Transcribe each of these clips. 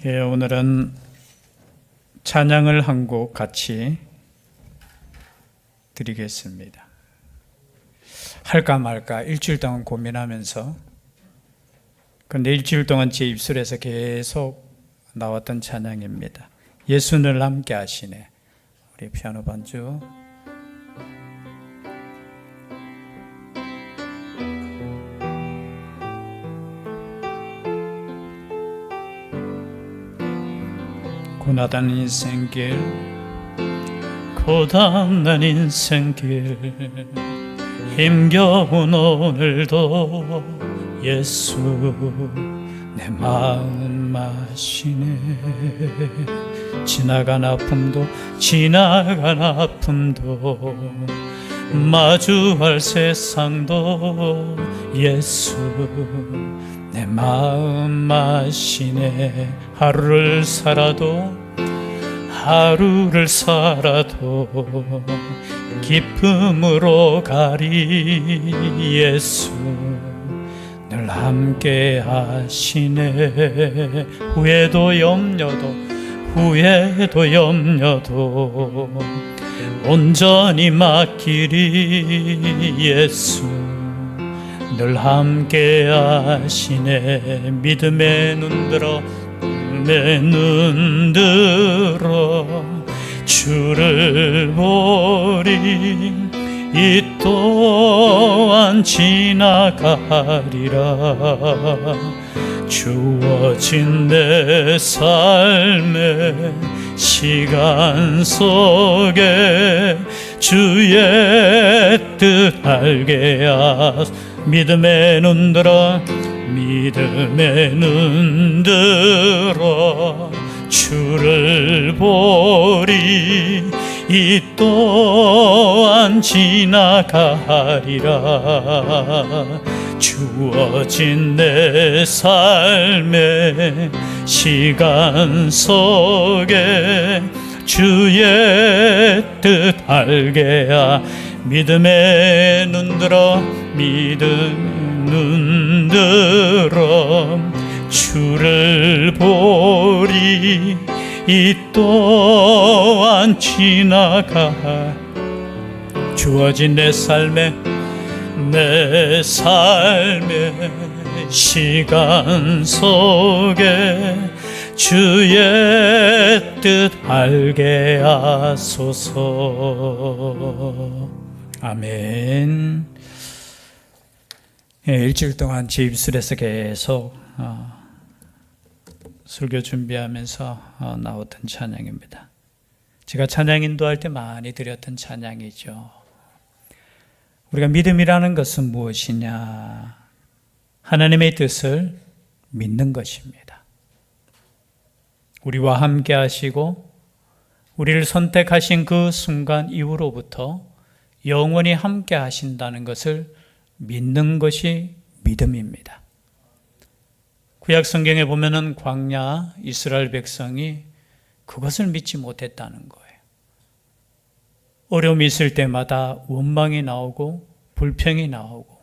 오늘은 찬양을 한 곡 같이 드리겠습니다. 할까 말까 일주일 동안 고민하면서, 그런데 일주일 동안 제 입술에서 계속 나왔던 찬양입니다. 예수를 함께 하시네. 우리 피아노 반주. 고단한 인생길, 고단한 인생길, 힘겨운 오늘도 예수 내 마음 마시네. 지나간 아픔도 마주할 세상도 예수 내 마음 마시네. 하루를 살아도 기쁨으로 가리. 예수 늘 함께 하시네. 후회도 염려도 온전히 맡기리. 예수 늘 함께 하시네. 믿음의 눈 들어 주를 보리. 이 또한 지나가리라. 주어진 내 삶의 시간 속에 주의 뜻 알게 하소서. 믿음의 눈 들어 주를 보리. 이 또한 지나가리라. 주어진 내 삶의 시간 속에 주의 뜻 알게 하. 믿음의 눈 들어 주를 보리. 이 또한 주어진 내 삶의 시간 속에 주의 뜻 알게 하소서. 아멘. 일주일 동안 제 입술에서 계속 설교 준비하면서 나왔던 찬양입니다. 제가 찬양 인도할 때 많이 드렸던 찬양이죠. 우리가 믿음이라는 것은 무엇이냐? 하나님의 뜻을 믿는 것입니다. 우리와 함께 하시고 우리를 선택하신 그 순간 이후로부터 영원히 함께 하신다는 것을 믿는 것이 믿음입니다. 구약 성경에 보면은 광야 이스라엘 백성이 그것을 믿지 못했다는 거예요. 어려움이 있을 때마다 원망이 나오고 불평이 나오고,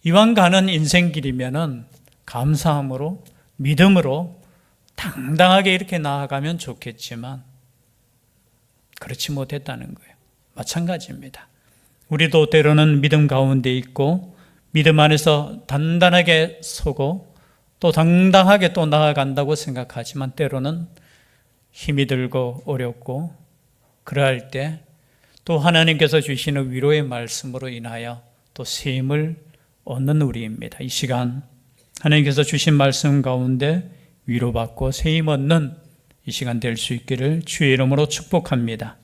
이왕 가는 인생길이면은 감사함으로 믿음으로 당당하게 이렇게 나아가면 좋겠지만 그렇지 못했다는 거예요. 마찬가지입니다. 우리도 때로는 믿음 가운데 있고 믿음 안에서 단단하게 서고 또 당당하게 또 나아간다고 생각하지만 때로는 힘이 들고 어렵고, 그러할 때 또 하나님께서 주시는 위로의 말씀으로 인하여 또 새 힘을 얻는 우리입니다. 이 시간 하나님께서 주신 말씀 가운데 위로받고 새 힘 얻는 이 시간 될 수 있기를 주의 이름으로 축복합니다.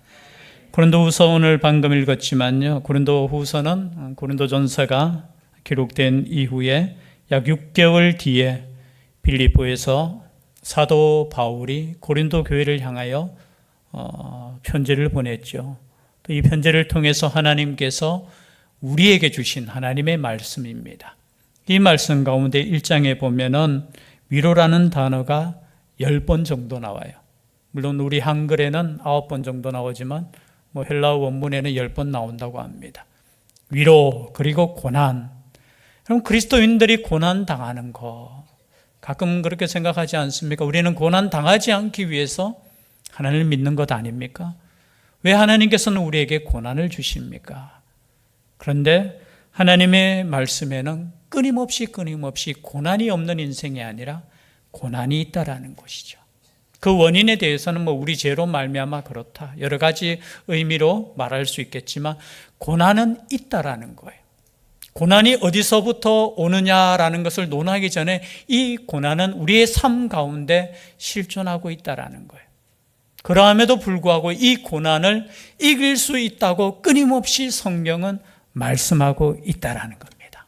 고린도후서 오늘 방금 읽었지만요, 고린도후서는 고린도전서가 기록된 이후에 약 6개월 뒤에 빌립보에서 사도 바울이 고린도 교회를 향하여 편지를 보냈죠. 또 이 편지를 통해서 하나님께서 우리에게 주신 하나님의 말씀입니다. 이 말씀 가운데 1장에 보면은 위로라는 단어가 10번 정도 나와요. 물론 우리 한글에는 9번 정도 나오지만 헬라어 원문에는 10번 나온다고 합니다. 위로, 그리고 고난. 그럼 그리스도인들이 고난 당하는 거, 가끔 그렇게 생각하지 않습니까? 우리는 고난 당하지 않기 위해서 하나님을 믿는 것 아닙니까? 왜 하나님께서는 우리에게 고난을 주십니까? 그런데 하나님의 말씀에는 끊임없이 고난이 없는 인생이 아니라 고난이 있다라는 것이죠. 그 원인에 대해서는 우리 죄로 말미암아 그렇다, 여러 가지 의미로 말할 수 있겠지만 고난은 있다라는 거예요. 고난이 어디서부터 오느냐라는 것을 논하기 전에 이 고난은 우리의 삶 가운데 실존하고 있다라는 거예요. 그러함에도 불구하고 이 고난을 이길 수 있다고 끊임없이 성경은 말씀하고 있다라는 겁니다.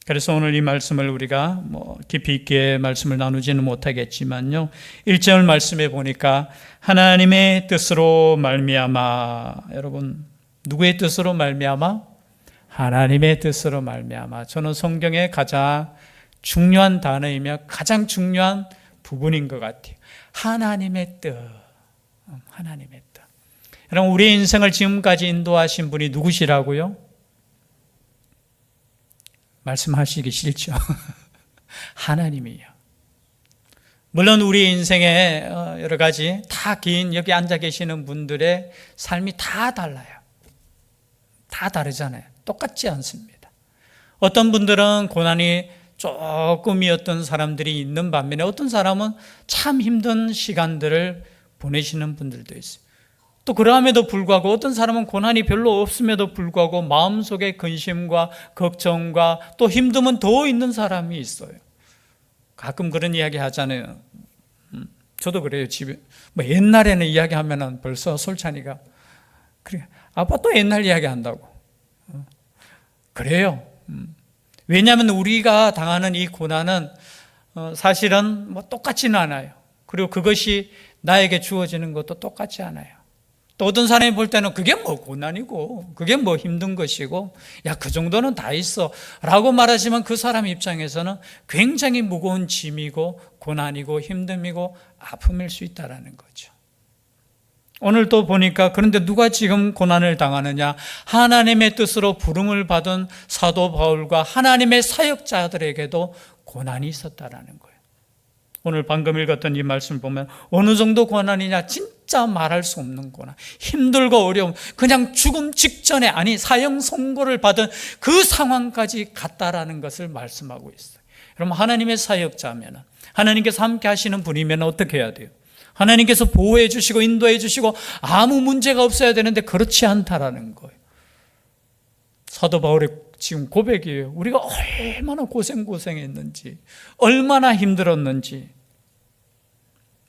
그래서 오늘 이 말씀을 우리가 깊이 있게 말씀을 나누지는 못하겠지만요, 1절 말씀에 보니까 하나님의 뜻으로 말미암아, 여러분 누구의 뜻으로 말미암아? 하나님의 뜻으로 말미암아. 저는 성경의 가장 중요한 단어이며 가장 중요한 부분인 것 같아요. 하나님의 뜻. 하나님의 뜻. 여러분, 우리의 인생을 지금까지 인도하신 분이 누구시라고요? 말씀하시기 싫죠. 하나님이요. 물론 우리 인생에 여러 가지 다 긴 여기 앉아 계시는 분들의 삶이 다 달라요. 다 다르잖아요. 똑같지 않습니다. 어떤 분들은 고난이 조금이었던 사람들이 있는 반면에 어떤 사람은 참 힘든 시간들을 보내시는 분들도 있어요. 또 그럼에도 불구하고 어떤 사람은 고난이 별로 없음에도 불구하고 마음속에 근심과 걱정과 또 힘듦은 더 있는 사람이 있어요. 가끔 그런 이야기 하잖아요. 저도 그래요. 집에 옛날에는 이야기하면은 벌써 솔찬이가 그래, 아빠 또 옛날 이야기 한다고. 그래요. 왜냐하면 우리가 당하는 이 고난은 사실은 똑같지는 않아요. 그리고 그것이 나에게 주어지는 것도 똑같지 않아요. 또 어떤 사람이 볼 때는 그게 고난이고 그게 힘든 것이고 야, 그 정도는 다 있어 라고 말하지만 그 사람 입장에서는 굉장히 무거운 짐이고 고난이고 힘듦이고 아픔일 수 있다는 거죠. 오늘 또 보니까 그런데 누가 지금 고난을 당하느냐? 하나님의 뜻으로 부름을 받은 사도 바울과 하나님의 사역자들에게도 고난이 있었다라는 거예요. 오늘 방금 읽었던 이 말씀을 보면 어느 정도 고난이냐? 진짜 말할 수 없는 고난, 힘들고 어려움, 그냥 죽음 직전에, 아니 사형 선고를 받은 그 상황까지 갔다라는 것을 말씀하고 있어요. 여러분, 하나님의 사역자면, 하나님께서 함께 하시는 분이면 어떻게 해야 돼요? 하나님께서 보호해 주시고 인도해 주시고 아무 문제가 없어야 되는데 그렇지 않다라는 거예요. 사도 바울의 지금 고백이에요. 우리가 얼마나 고생했는지, 얼마나 힘들었는지.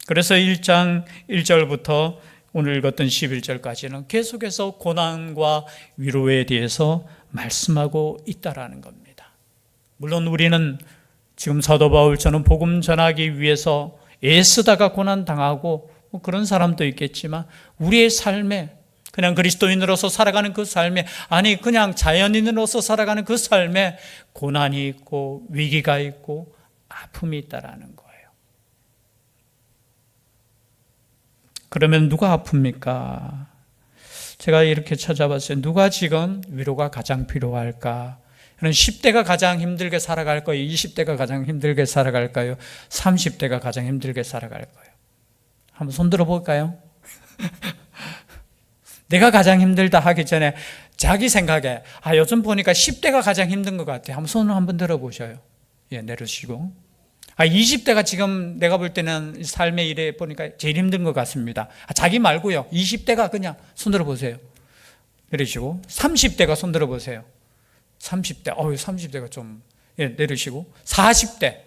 그래서 1장 1절부터 오늘 읽었던 11절까지는 계속해서 고난과 위로에 대해서 말씀하고 있다라는 겁니다. 물론 우리는 지금 사도 바울처럼 복음 전하기 위해서 애쓰다가 고난당하고 그런 사람도 있겠지만 우리의 삶에 그냥 그리스도인으로서 살아가는 그 삶에, 아니 그냥 자연인으로서 살아가는 그 삶에 고난이 있고 위기가 있고 아픔이 있다라는 거예요. 그러면 누가 아픕니까? 제가 이렇게 찾아봤어요. 누가 지금 위로가 가장 필요할까? 10대가 가장 힘들게 살아갈까요? 20대가 가장 힘들게 살아갈까요? 30대가 가장 힘들게 살아갈까요? 한번 손 들어볼까요? 내가 가장 힘들다 하기 전에 자기 생각에 요즘 보니까 10대가 가장 힘든 것 같아요. 한번 손을 한번 들어보셔요. 예, 내려주시고. 20대가 지금 내가 볼 때는 삶의 일에 보니까 제일 힘든 것 같습니다. 자기 말고요. 20대가 그냥 손 들어보세요. 내리시고. 30대가 손 들어보세요. 30대, 30대가 좀, 내리시고. 40대,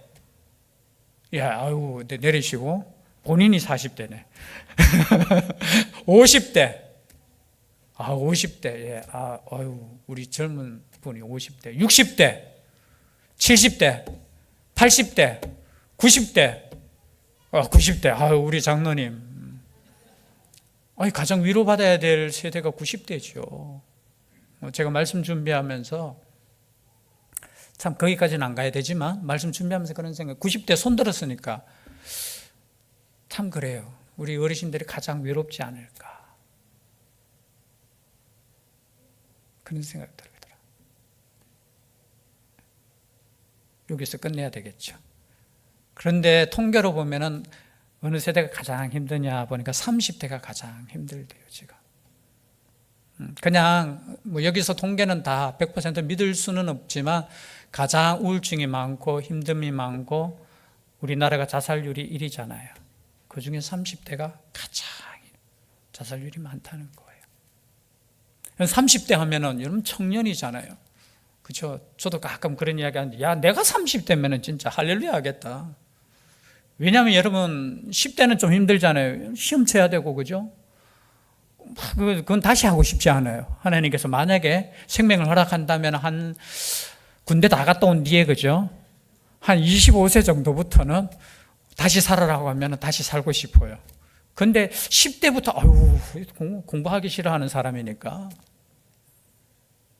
내리시고. 본인이 40대네. 50대, 50대, 우리 젊은 분이 50대. 60대, 70대, 80대, 90대, 90대, 우리 장로님. 가장 위로받아야 될 세대가 90대죠. 제가 말씀 준비하면서 참 거기까지는 안 가야 되지만 말씀 준비하면서 그런 생각, 90대 손 들었으니까 참 그래요. 우리 어르신들이 가장 외롭지 않을까 그런 생각이 들더라고요. 여기서 끝내야 되겠죠. 그런데 통계로 보면은 어느 세대가 가장 힘드냐 보니까 30대가 가장 힘들대요, 지금. 그냥 뭐 여기서 통계는 다 100% 믿을 수는 없지만 가장 우울증이 많고 힘듦이 많고 우리나라가 자살률이 1위잖아요. 그 중에 30대가 가장 자살률이 많다는 거예요. 30대 하면은 여러분 청년이잖아요. 그렇죠? 저도 가끔 그런 이야기 하는데, 야, 내가 30대면은 진짜 할렐루야 하겠다. 왜냐하면 여러분 10대는 좀 힘들잖아요. 시험 쳐야 되고, 그죠? 그건 다시 하고 싶지 않아요. 하나님께서 만약에 생명을 허락한다면 한 군대 다 갔다 온 뒤에, 그죠? 한 25세 정도부터는 다시 살아라고 하면 다시 살고 싶어요. 근데 10대부터 공부하기 싫어하는 사람이니까.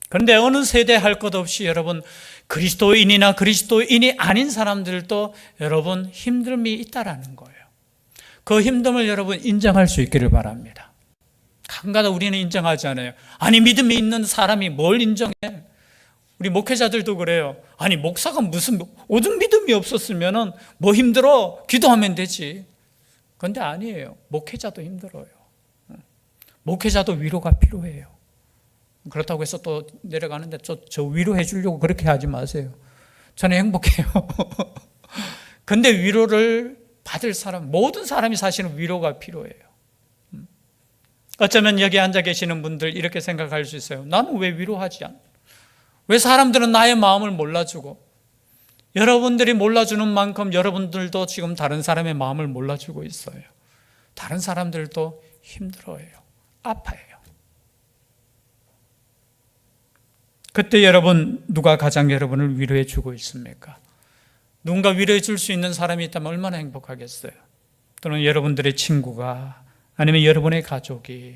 그런데 어느 세대 할 것 없이 여러분 그리스도인이나 그리스도인이 아닌 사람들도 여러분 힘듦이 있다라는 거예요. 그 힘듦을 여러분 인정할 수 있기를 바랍니다. 가끔가다 우리는 인정하지 않아요. 아니 믿음이 있는 사람이 뭘 인정해? 우리 목회자들도 그래요. 아니 목사가 무슨 오죽 믿음이 없었으면은 뭐 힘들어? 기도하면 되지. 그런데 아니에요. 목회자도 힘들어요. 목회자도 위로가 필요해요. 그렇다고 해서 또 내려가는데 저 위로해 주려고 그렇게 하지 마세요. 저는 행복해요. 근데 위로를 받을 사람, 모든 사람이 사실은 위로가 필요해요. 어쩌면 여기 앉아 계시는 분들 이렇게 생각할 수 있어요. 나는 왜 위로하지 않아? 왜 사람들은 나의 마음을 몰라주고? 여러분들이 몰라주는 만큼 여러분들도 지금 다른 사람의 마음을 몰라주고 있어요. 다른 사람들도 힘들어요. 아파요. 그때 여러분 누가 가장 여러분을 위로해 주고 있습니까? 누군가 위로해 줄 수 있는 사람이 있다면 얼마나 행복하겠어요. 또는 여러분들의 친구가 아니면 여러분의 가족이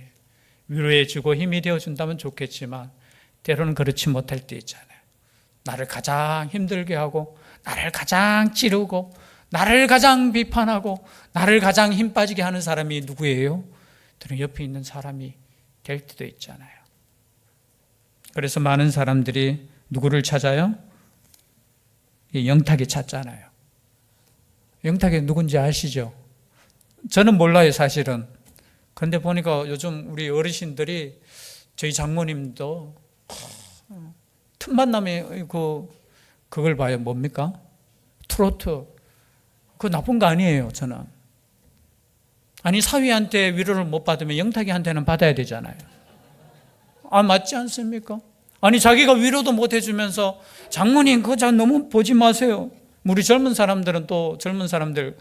위로해 주고 힘이 되어 준다면 좋겠지만 때로는 그렇지 못할 때 있잖아요. 나를 가장 힘들게 하고 나를 가장 찌르고 나를 가장 비판하고 나를 가장 힘 빠지게 하는 사람이 누구예요? 때로는 옆에 있는 사람이 될 때도 있잖아요. 그래서 많은 사람들이 누구를 찾아요? 영탁이 찾잖아요. 영탁이 누군지 아시죠? 저는 몰라요, 사실은. 그런데 보니까 요즘 우리 어르신들이 저희 장모님도 틈만 나면 그걸 봐요. 뭡니까? 트로트. 그거 나쁜 거 아니에요, 저는. 아니, 사위한테 위로를 못 받으면 영탁이한테는 받아야 되잖아요. 아, 맞지 않습니까? 아니, 자기가 위로도 못 해주면서 장모님 그거 잘 너무 보지 마세요. 우리 젊은 사람들은 또 젊은 사람들.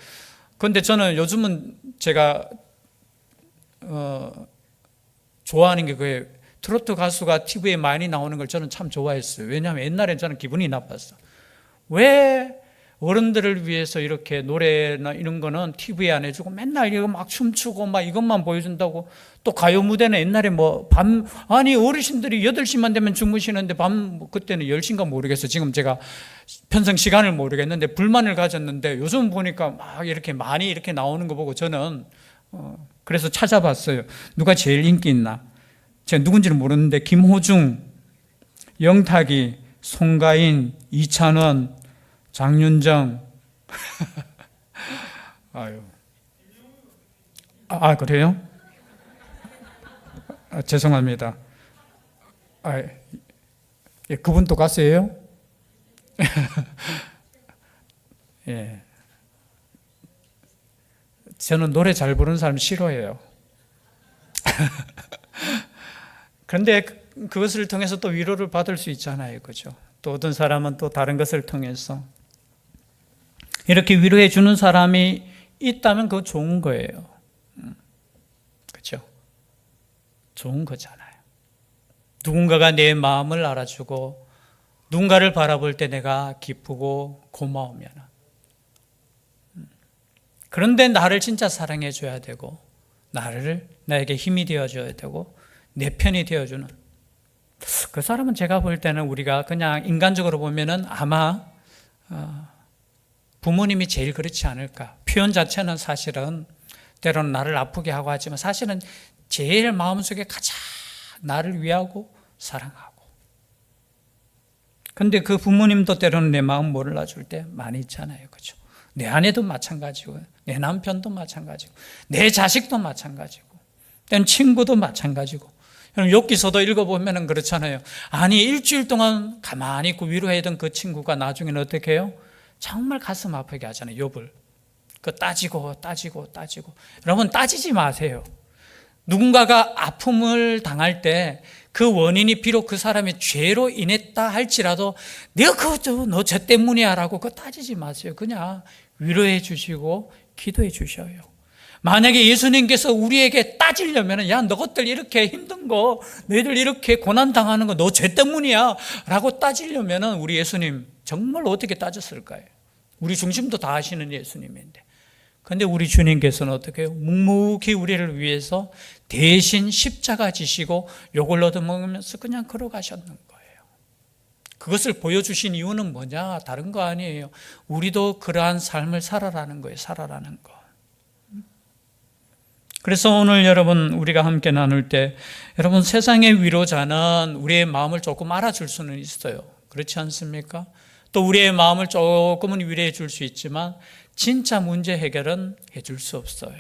그런데 저는 요즘은 제가 좋아하는 게 그거예요. 트로트 가수가 TV에 많이 나오는 걸 저는 참 좋아했어요. 왜냐하면 옛날엔 저는 기분이 나빴어. 왜 어른들을 위해서 이렇게 노래나 이런 거는 TV에 안 해주고 맨날 이거 막 춤추고 막 이것만 보여준다고. 또 가요 무대는 옛날에 아니 어르신들이 8시만 되면 주무시는데 그때는 10시인가 모르겠어요. 지금 제가 편성 시간을 모르겠는데 불만을 가졌는데 요즘 보니까 막 이렇게 많이 이렇게 나오는 거 보고 저는 그래서 찾아봤어요. 누가 제일 인기 있나? 제가 누군지는 모르는데 김호중, 영탁이, 송가인, 이찬원, 장윤정. 아유. 그래요? 죄송합니다. 예, 그분도 가수예요? 예. 저는 노래 잘 부르는 사람 싫어해요. 그런데 그것을 통해서 또 위로를 받을 수 있잖아요. 그죠? 또 어떤 사람은 또 다른 것을 통해서 이렇게 위로해 주는 사람이 있다면 그거 좋은 거예요. 그렇죠? 좋은 거잖아요. 누군가가 내 마음을 알아주고 누군가를 바라볼 때 내가 기쁘고 고마우면, 그런데 나를 진짜 사랑해 줘야 되고 나에게 힘이 되어줘야 되고 내 편이 되어주는 그 사람은 제가 볼 때는 우리가 그냥 인간적으로 보면은 아마 부모님이 제일 그렇지 않을까. 표현 자체는 사실은 때로는 나를 아프게 하고 하지만 사실은 제일 마음속에 가장 나를 위하고 사랑하고 근데 그 부모님도 때로는 내 마음 몰라줄 때 많이 있잖아요. 그죠? 내 아내도 마찬가지고, 내 남편도 마찬가지고, 내 자식도 마찬가지고, 때는 친구도 마찬가지고. 여러분, 욥기서도 읽어보면 그렇잖아요. 아니, 일주일 동안 가만히 있고 위로하던 그 친구가 나중에는 어떻게 해요? 정말 가슴 아프게 하잖아요. 욥을. 그 따지고. 여러분, 따지지 마세요. 누군가가 아픔을 당할 때 그 원인이 비록 그 사람의 죄로 인했다 할지라도 내가 그거 너 죄 때문이야 라고 그거 따지지 마세요. 그냥 위로해 주시고 기도해 주셔요. 만약에 예수님께서 우리에게 따지려면 야, 너것들 이렇게 힘든 거, 너희들 이렇게 고난당하는 거 너 죄 때문이야 라고 따지려면 우리 예수님 정말 어떻게 따졌을까요? 우리 중심도 다 아시는 예수님인데. 그런데 우리 주님께서는 어떻게 해요? 묵묵히 우리를 위해서 대신 십자가 지시고 욕을 얻어먹으면서 그냥 걸어가셨는 거예요. 그것을 보여주신 이유는 뭐냐? 다른 거 아니에요. 우리도 그러한 삶을 살아라는 거예요. 살아라는 거. 그래서 오늘 여러분 우리가 함께 나눌 때 여러분 세상의 위로자는 우리의 마음을 조금 알아줄 수는 있어요. 그렇지 않습니까? 또 우리의 마음을 조금은 위로해 줄 수 있지만 진짜 문제 해결은 해줄 수 없어요.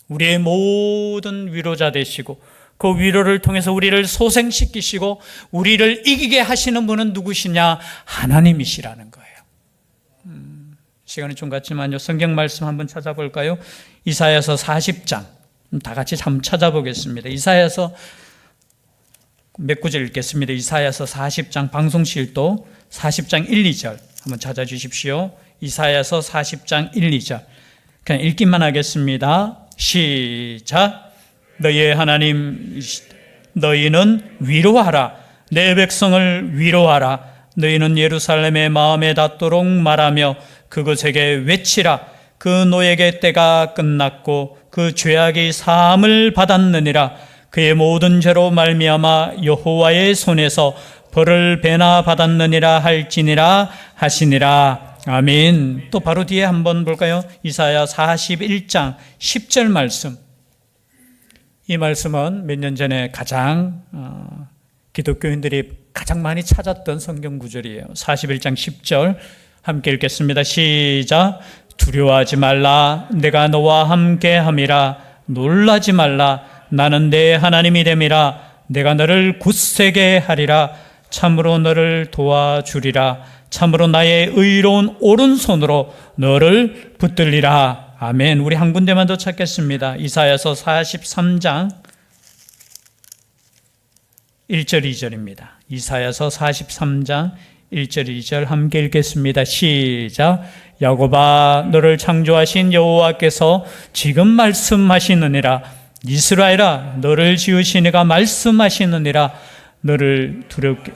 우리의 모든 위로자 되시고 그 위로를 통해서 우리를 소생시키시고 우리를 이기게 하시는 분은 누구시냐? 하나님이시라는 거예요. 시간이 좀 갔지만요. 성경 말씀 한번 찾아볼까요? 이사야서 40장. 다 같이 한번 찾아보겠습니다. 이사야서 몇 구절 읽겠습니다. 이사야서 40장 방송실도 40장 1, 2절 한번 찾아주십시오. 이사야서 40장 1, 2절 그냥 읽기만 하겠습니다. 시작. 너희의 하나님 너희는 위로하라. 내 백성을 위로하라. 너희는 예루살렘의 마음에 닿도록 말하며 그것에게 외치라. 그 노예의 때가 끝났고 그 죄악이 사함을 받았느니라. 그의 모든 죄로 말미암아 여호와의 손에서 벌을 배나 받았느니라 할지니라 하시니라. 아멘. 또 바로 뒤에 한번 볼까요? 이사야 41장 10절 말씀. 이 말씀은 몇 년 전에 가장 기독교인들이 가장 많이 찾았던 성경 구절이에요. 41장 10절 함께 읽겠습니다. 시작. 두려워하지 말라. 내가 너와 함께 함이라. 놀라지 말라. 나는 내 하나님이 됨이라. 내가 너를 굳세게 하리라. 참으로 너를 도와주리라. 참으로 나의 의로운 오른손으로 너를 붙들리라. 아멘. 우리 한 군데만 더 찾겠습니다. 이사야서 43장 1절 2절입니다. 이사야서 43장 1절 2절 함께 읽겠습니다. 시작. 야곱아 너를 창조하신 여호와께서 지금 말씀하시느니라. 이스라엘아 너를 지으신 이가 말씀하시느니라. 너를 두렵게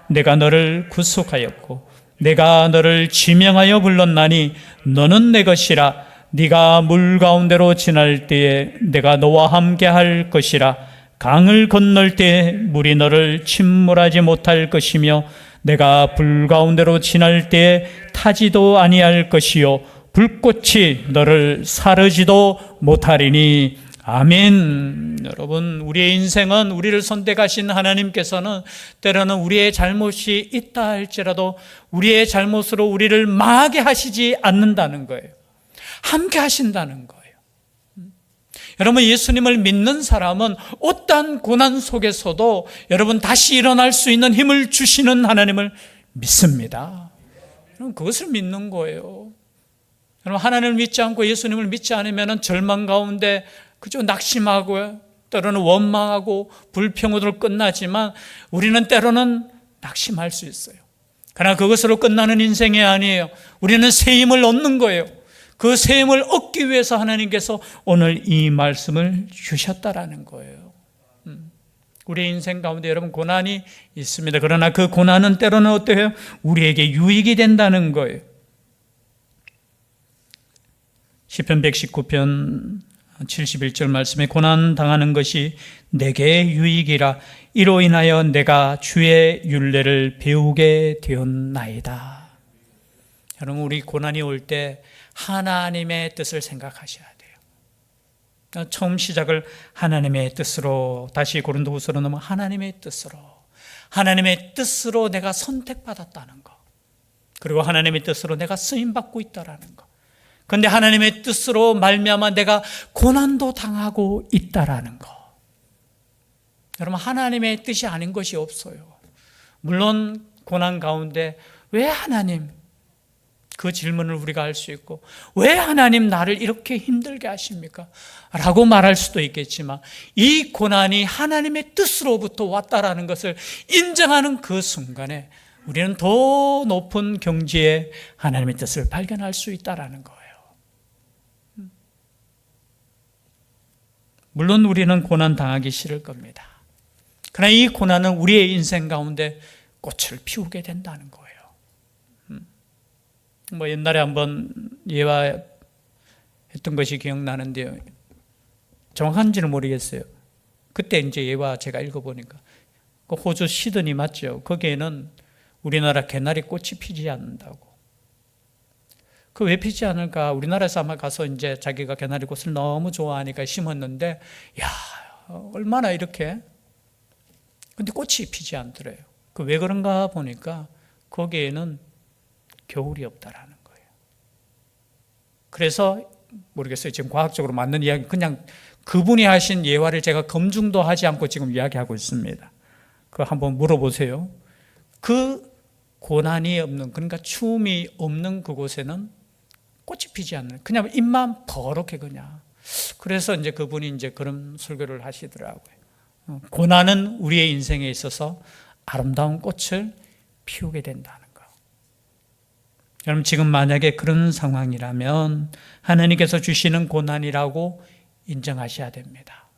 내가 너를 구속하였고 내가 너를 지명하여 불렀나니 너는 내 것이라. 네가 물 가운데로 지날 때에 내가 너와 함께 할 것이라. 강을 건널 때에 물이 너를 침몰하지 못할 것이며 내가 불 가운데로 지날 때에 타지도 아니할 것이요 불꽃이 너를 사르지도 못하리니. 아멘. 여러분 우리의 인생은 우리를 선택하신 하나님께서는 때로는 우리의 잘못이 있다 할지라도 우리의 잘못으로 우리를 망하게 하시지 않는다는 거예요. 함께 하신다는 거예요. 여러분 예수님을 믿는 사람은 어떠한 고난 속에서도 여러분 다시 일어날 수 있는 힘을 주시는 하나님을 믿습니다. 여러분 그것을 믿는 거예요. 여러분 하나님을 믿지 않고 예수님을 믿지 않으면 절망 가운데 그저 낙심하고 때로는 원망하고 불평으로 끝나지만 우리는 때로는 낙심할 수 있어요. 그러나 그것으로 끝나는 인생이 아니에요. 우리는 새 힘을 얻는 거예요. 그 새 힘을 얻기 위해서 하나님께서 오늘 이 말씀을 주셨다라는 거예요. 우리 인생 가운데 여러분 고난이 있습니다. 그러나 그 고난은 때로는 어때요? 우리에게 유익이 된다는 거예요. 시편 119편 71절 말씀에 고난 당하는 것이 내게 유익이라. 이로 인하여 내가 주의 율례를 배우게 되었나이다. 여러분 우리 고난이 올 때 하나님의 뜻을 생각하셔야 돼요. 처음 시작을 하나님의 뜻으로 다시 고린도후서로 넘어 하나님의 뜻으로 하나님의 뜻으로 내가 선택받았다는 거. 그리고 하나님의 뜻으로 내가 쓰임받고 있다라는 거. 그런데 하나님의 뜻으로 말미암아 내가 고난도 당하고 있다라는 거. 여러분, 하나님의 뜻이 아닌 것이 없어요. 물론 고난 가운데 왜 하나님? 그 질문을 우리가 할 수 있고, 왜 하나님 나를 이렇게 힘들게 하십니까? 라고 말할 수도 있겠지만, 이 고난이 하나님의 뜻으로부터 왔다라는 것을 인정하는 그 순간에 우리는 더 높은 경지에 하나님의 뜻을 발견할 수 있다라는 거예요. 물론 우리는 고난 당하기 싫을 겁니다. 그러나 이 고난은 우리의 인생 가운데 꽃을 피우게 된다는 거예요. 옛날에 한번 예화했던 것이 기억나는데요. 정확한지는 모르겠어요. 그때 이제 예화 제가 읽어보니까 그 호주 시드니 맞죠? 거기에는 우리나라 개나리 꽃이 피지 않는다고. 그 왜 피지 않을까? 우리나라에서 아마 가서 이제 자기가 개나리 꽃을 너무 좋아하니까 심었는데, 야, 얼마나 이렇게. 근데 꽃이 피지 않더래요. 그 왜 그런가 보니까 거기에는 겨울이 없다라는 거예요. 그래서 모르겠어요. 지금 과학적으로 맞는 이야기, 그냥 그분이 하신 예화를 제가 검증도 하지 않고 지금 이야기하고 있습니다. 그거 한번 물어보세요. 그 고난이 없는, 그러니까 추움이 없는 그곳에는 꽃이 피지 않는, 그냥 입만 버럭해 그냥. 그래서 이제 그분이 이제 그런 설교를 하시더라고요. 고난은 우리의 인생에 있어서 아름다운 꽃을 피우게 된다는 거. 여러분, 지금 만약에 그런 상황이라면 하나님께서 주시는 고난이라고 인정하셔야 됩니다.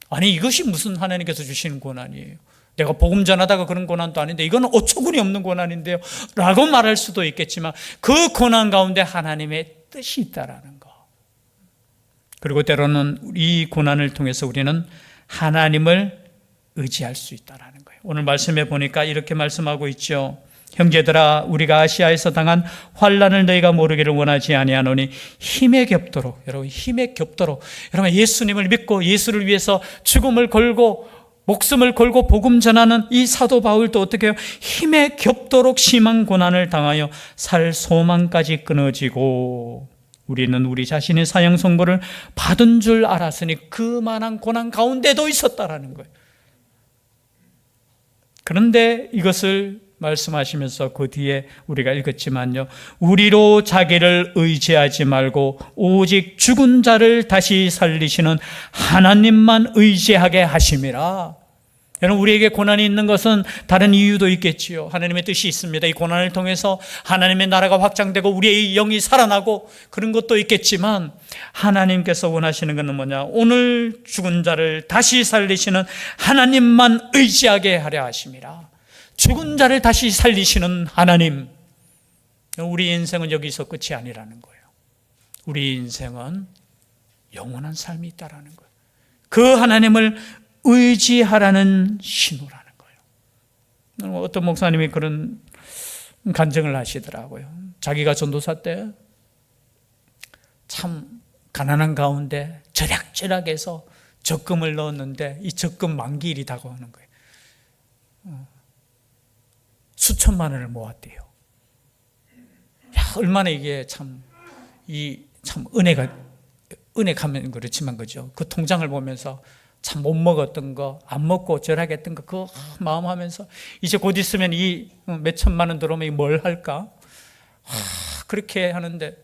아니, 이것이 무슨 하나님께서 주시는 고난이에요? 내가 복음 전하다가 그런 고난도 아닌데 이건 어처구니 없는 고난인데요 라고 말할 수도 있겠지만, 그 고난 가운데 하나님의 뜻이 있다라는 거. 그리고 때로는 이 고난을 통해서 우리는 하나님을 의지할 수 있다라는 거예요. 오늘 말씀해 보니까 이렇게 말씀하고 있죠. 형제들아, 우리가 아시아에서 당한 환난을 너희가 모르기를 원하지 아니하노니 힘에 겹도록, 여러분, 힘에 겹도록, 여러분, 예수님을 믿고 예수를 위해서 죽음을 걸고 목숨을 걸고 복음 전하는 이 사도 바울도 어떻게 해요? 힘에 겹도록 심한 고난을 당하여 살 소망까지 끊어지고, 우리는 우리 자신의 사형 선고를 받은 줄 알았으니 그만한 고난 가운데도 있었다라는 거예요. 그런데 이것을 말씀하시면서 그 뒤에 우리가 읽었지만요, 우리로 자기를 의지하지 말고 오직 죽은 자를 다시 살리시는 하나님만 의지하게 하심이라. 여러분, 우리에게 고난이 있는 것은 다른 이유도 있겠지요. 하나님의 뜻이 있습니다. 이 고난을 통해서 하나님의 나라가 확장되고 우리의 영이 살아나고 그런 것도 있겠지만, 하나님께서 원하시는 것은 뭐냐? 오늘 죽은 자를 다시 살리시는 하나님만 의지하게 하려 하심이라. 죽은 자를 다시 살리시는 하나님. 우리 인생은 여기서 끝이 아니라는 거예요. 우리 인생은 영원한 삶이 있다라는 거예요. 그 하나님을 의지하라는 신호라는 거예요. 어떤 목사님이 그런 간증을 하시더라고요. 자기가 전도사 때 참 가난한 가운데 절약절약해서 적금을 넣었는데 이 적금 만기일이 다가오는 거예요. 수천만 원을 모았대요. 야, 얼마나 이게 참 은혜가면 그렇지만, 그죠? 그 통장을 보면서 참 못 먹었던 거, 안 먹고 절약했던 거, 그거 마음하면서 이제 곧 있으면 이 몇 천만 원 들어오면 뭘 할까? 그렇게 하는데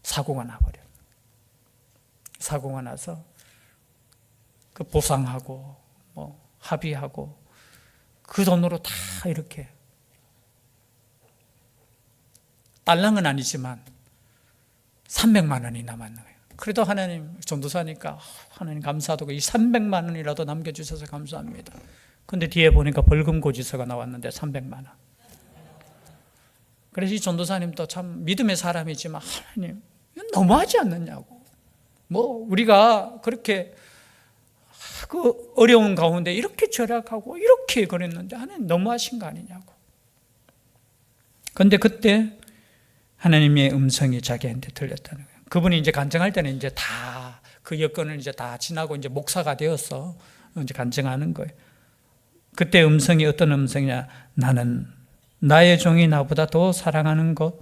사고가 나버려요. 사고가 나서 그 보상하고 뭐 합의하고 그 돈으로 다 이렇게, 딸랑은 아니지만 300만 원이 남았는 거예요. 그래도 하나님, 전도사니까 하나님 감사하다고 이 300만 원이라도 남겨주셔서 감사합니다. 근데 뒤에 보니까 벌금 고지서가 나왔는데 300만 원. 그래서 이 전도사님도 참 믿음의 사람이지만, 하나님, 이건 너무하지 않느냐고. 뭐 우리가 그렇게 그 어려운 가운데 이렇게 절약하고 이렇게 그랬는데 하나님 너무하신 거 아니냐고. 그런데 그때 하나님의 음성이 자기한테 들렸다는 거예요. 그분이 이제 간증할 때는 이제 다 그 여건을 이제 다 지나고 이제 목사가 되어서 이제 간증하는 거예요. 그때 음성이 어떤 음성이냐? 나는 나의 종이 나보다 더 사랑하는 것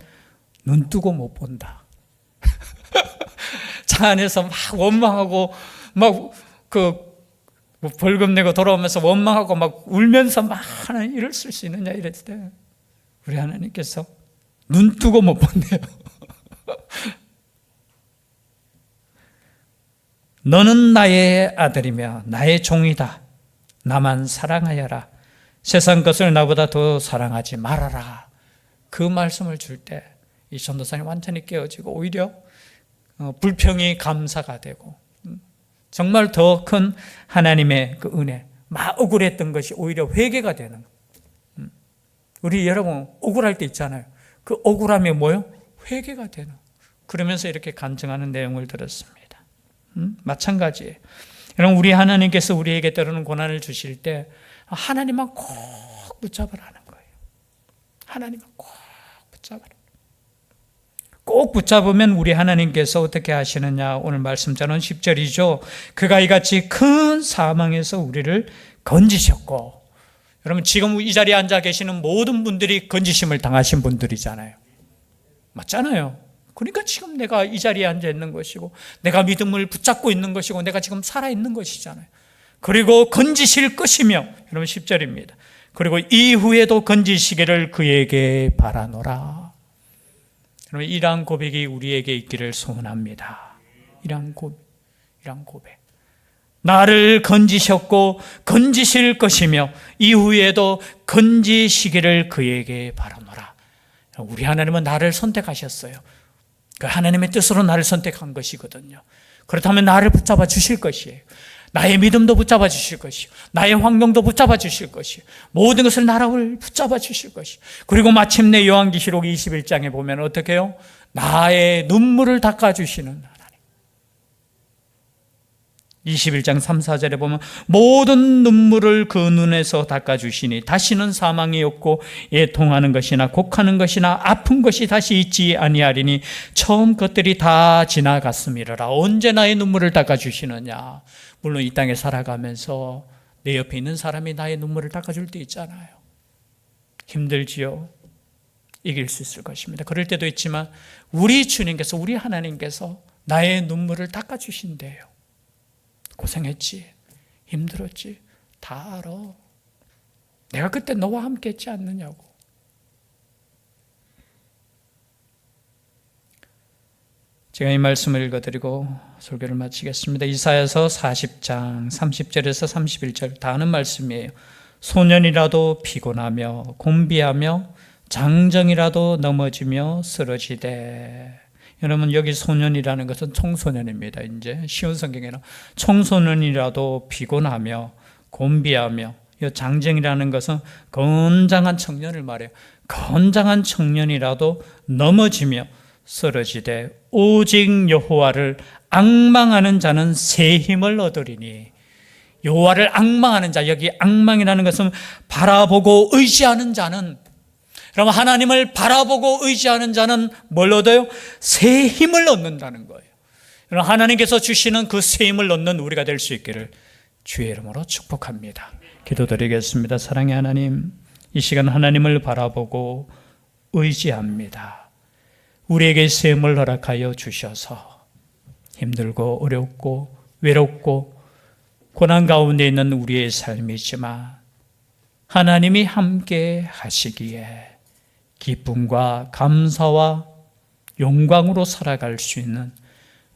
눈 뜨고 못 본다. 차 안에서 막 원망하고 막 벌금 내고 돌아오면서 원망하고 막 울면서 막 하나님 이럴 수 있느냐 이랬을 때 우리 하나님께서 눈 뜨고 못 본대요. 너는 나의 아들이며 나의 종이다. 나만 사랑하여라. 세상 것을 나보다 더 사랑하지 말아라. 그 말씀을 줄 때 이 전도사님 완전히 깨어지고 오히려 불평이 감사가 되고 정말 더 큰 하나님의 그 은혜, 막 억울했던 것이 오히려 회개가 되는 거예요. 우리 여러분 억울할 때 있잖아요. 그 억울함이 뭐예요? 회개가 되는. 그러면서 이렇게 간증하는 내용을 들었습니다. 마찬가지예요. 여러분 우리 하나님께서 우리에게 때로는 고난을 주실 때 하나님만 꼭 붙잡으라는 거예요. 하나님만 꼭 붙잡으라. 꼭 붙잡으면 우리 하나님께서 어떻게 하시느냐. 오늘 말씀자는 10절이죠. 그가 이같이 큰 사망에서 우리를 건지셨고, 여러분 지금 이 자리에 앉아 계시는 모든 분들이 건지심을 당하신 분들이잖아요. 맞잖아요. 그러니까 지금 내가 이 자리에 앉아 있는 것이고 내가 믿음을 붙잡고 있는 것이고 내가 지금 살아있는 것이잖아요. 그리고 건지실 것이며, 여러분 10절입니다. 그리고 이후에도 건지시기를 그에게 바라노라. 여러분 이러한 고백이 우리에게 있기를 소원합니다. 이러한 고백. 나를 건지셨고 건지실 것이며 이후에도 건지시기를 그에게 바라노라. 우리 하나님은 나를 선택하셨어요. 그 하나님의 뜻으로 나를 선택한 것이거든요. 그렇다면 나를 붙잡아 주실 것이에요. 나의 믿음도 붙잡아 주실 것이요, 나의 환경도 붙잡아 주실 것이요, 모든 것을 나를 붙잡아 주실 것이요. 그리고 마침내 요한계시록 21장에 보면 어떻게 해요? 나의 눈물을 닦아주시는 하나님. 21장 3, 4절에 보면 모든 눈물을 그 눈에서 닦아주시니 다시는 사망이 없고 애통하는 것이나 곡하는 것이나 아픈 것이 다시 있지 아니하리니 처음 것들이 다 지나갔음이로라. 언제 나의 눈물을 닦아주시느냐? 물론 이 땅에 살아가면서 내 옆에 있는 사람이 나의 눈물을 닦아줄 때 있잖아요. 힘들지요. 이길 수 있을 것입니다. 그럴 때도 있지만 우리 주님께서, 우리 하나님께서 나의 눈물을 닦아주신대요. 고생했지, 힘들었지, 다 알아. 내가 그때 너와 함께 했지 않느냐고. 제가 이 말씀을 읽어드리고 설교를 마치겠습니다. 이사야서 40장 30절에서 31절 다 아는 말씀이에요. 소년이라도 피곤하며 곤비하며 장정이라도 넘어지며 쓰러지되. 여러분 여기 소년이라는 것은 청소년입니다. 이제 쉬운 성경에는 청소년이라도 피곤하며 곤비하며, 이 장정이라는 것은 건장한 청년을 말해요. 건장한 청년이라도 넘어지며 쓰러지되 오직 여호와를 앙망하는 자는 새 힘을 얻으리니. 여호와를 앙망하는 자, 여기 앙망이라는 것은 바라보고 의지하는 자는, 그럼 하나님을 바라보고 의지하는 자는 뭘 얻어요? 새 힘을 얻는다는 거예요. 하나님께서 주시는 그 새 힘을 얻는 우리가 될 수 있기를 주의 이름으로 축복합니다. 기도드리겠습니다. 사랑의 하나님, 이 시간 하나님을 바라보고 의지합니다. 우리에게 새 힘을 허락하여 주셔서 힘들고 어렵고 외롭고 고난 가운데 있는 우리의 삶이지만 하나님이 함께 하시기에 기쁨과 감사와 영광으로 살아갈 수 있는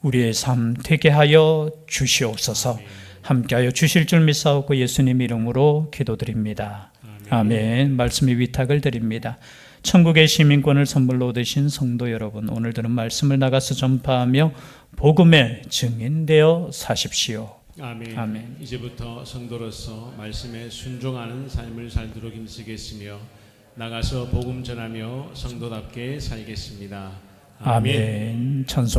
우리의 삶 되게 하여 주시옵소서. 함께하여 주실 줄 믿사옵고 예수님 이름으로 기도드립니다. 아멘. 말씀의 위탁을 드립니다. 천국의 시민권을 선물로 얻으신 성도 여러분, 오늘 들은 말씀을 나가서 전파하며 복음의 증인되어 사십시오. 아멘. 아멘. 이제부터 성도로서 말씀에 순종하는 삶을 살도록 힘쓰겠으며 나가서 복음 전하며 성도답게 살겠습니다. 아멘. 찬송